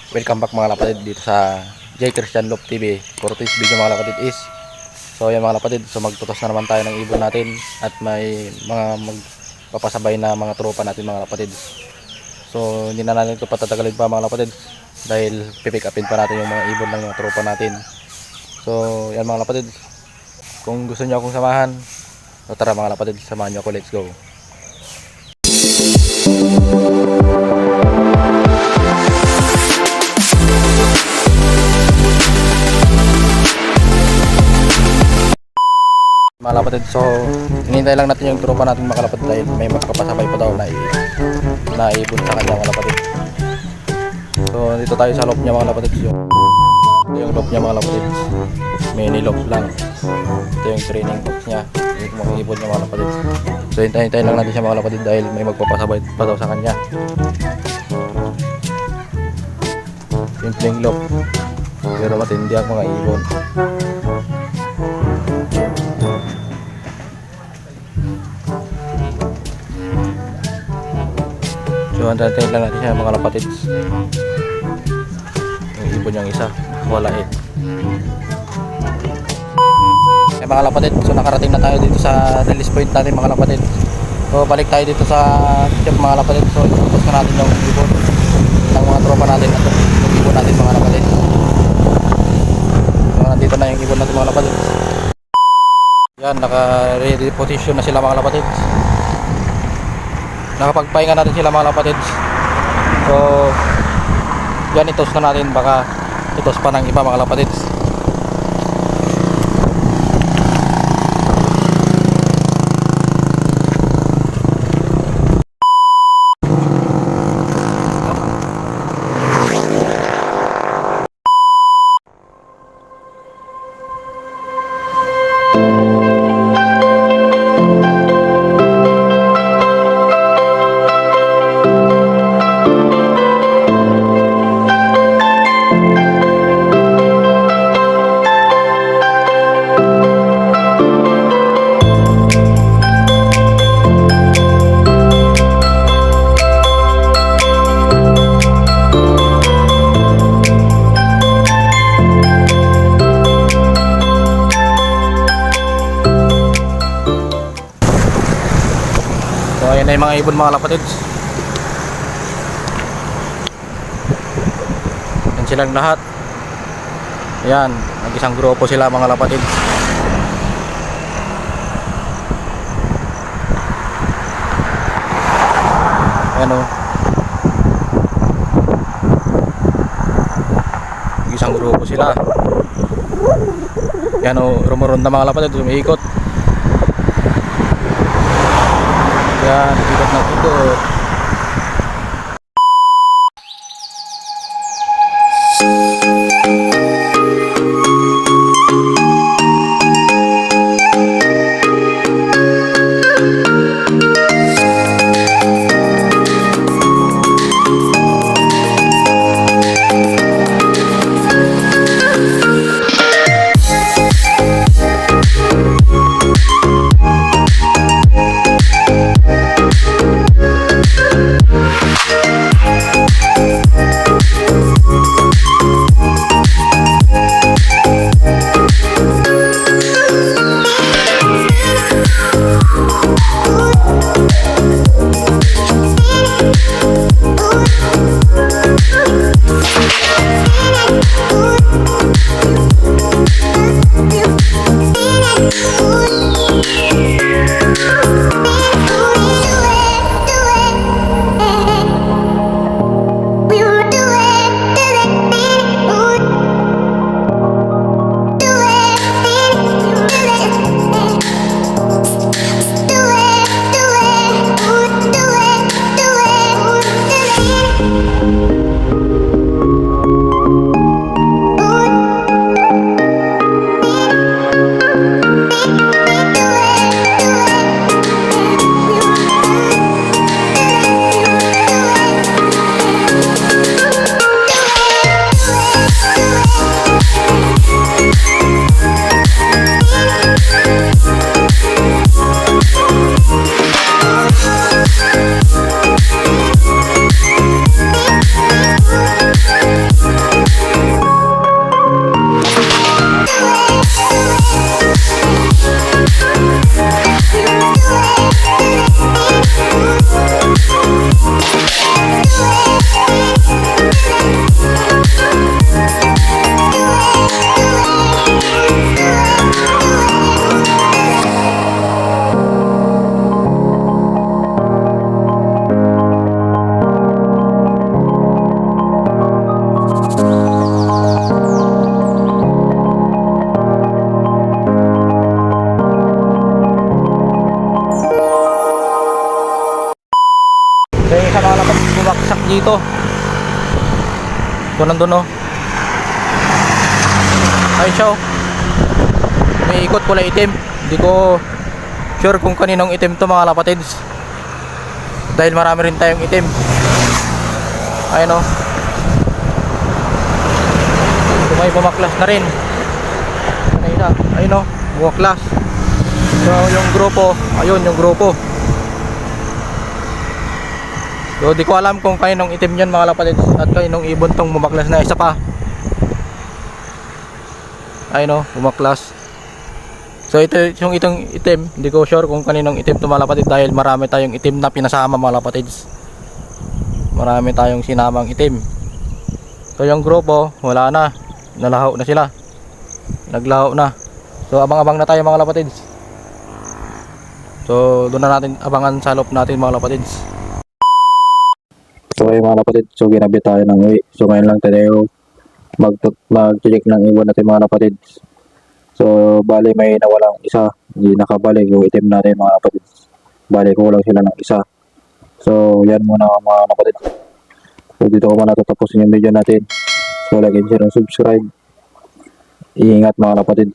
Welcome back mga kapatid dito sa J. Christian Lop TV. For this video mga kapatid is, so yan mga kapatid, so magtutos na naman tayo ng ibon natin at may mga magpapasabay na mga tropa natin mga kapatid. So hindi na natin ito patatagalin pa mga kapatid dahil pipick upin pa natin yung mga ibon ng mga tropa natin. So yan mga kapatid, kung gusto niyo akong samahan, so tara mga kapatid, samahan niyo ako, let's go. Mga kapatid, so hinihintay lang natin yung tropa natin mga kapatid dahil may magpapasabay pa daw na ibon sa kanya mga kapatid. So dito tayo sa loob niya mga kapatid, yung loob niya mga kapatid, mini loob lang. Ito yung training box niya, yung mga ibon niya mga kapatid. So hintayin lang natin siya mga kapatid dahil may magpapasabay pa daw sa kanya. Simpleng loob pero matindi ang mga ibon. So antayin lang natin siya mga kapatid. Yung ibon niyang isa wala eh. Mga kapatid, so nakarating na tayo dito sa release point natin mga kapatid. So balik tayo dito sa shop mga kapatid. So iputos na natin yung ibon ng mga tropa natin at yung ibon natin mga kapatid. So nandito na yung ibon natin mga kapatid. Yan, naka ready position na sila mga kapatid. Nakapagpahinga natin sila mga kapatid. So yan, itos na natin, baka itos pa ng iba mga kapatid. So ayan na yung mga ibon mga kapatid. Yan silang lahat. Ayan, nag-isang grupo sila mga kapatid. Ayan o, nag-isang grupo sila. Ayan o, rumuronda mga kapatid, umiikot. Yan, ikot na ikot. dito. So nandun oh. Ayun siya oh. May ikot kulay itim. Hindi ko sure kung kaninong itim to mga kapatids. Dahil marami rin tayong itim. Ayun oh. So may bumaklas na rin. Ayun oh, bumaklas. So yung grupo, ayun yung grupo. So di ko alam kung kaninong itim yan mga kapatids at kaninong ibon tong bumaklas na isa pa. Ayun oh, bumaklas. So ito yung itong itim, hindi ko sure kung kaninong itim to mga kapatids dahil marami tayong itim na pinasama mga kapatids. Marami tayong sinamang itim. So yung grupo, wala na. Nalaho na sila. Naglaho na. So abang-abang na tayo mga kapatids. So doon na natin abangan sa loob natin mga kapatids. So ayun mga kapatid, so ginabi tayo ng uwi. So ngayon lang tayo mag-check ng ibon natin mga kapatid. So bali may nawalang isa, hindi nakabalik yung itim natin mga kapatid. Bali kulang sila ng isa. So yan muna mga kapatid. So dito ko muna tatapusin yung video natin. So like and share and subscribe. Iingat mga kapatid.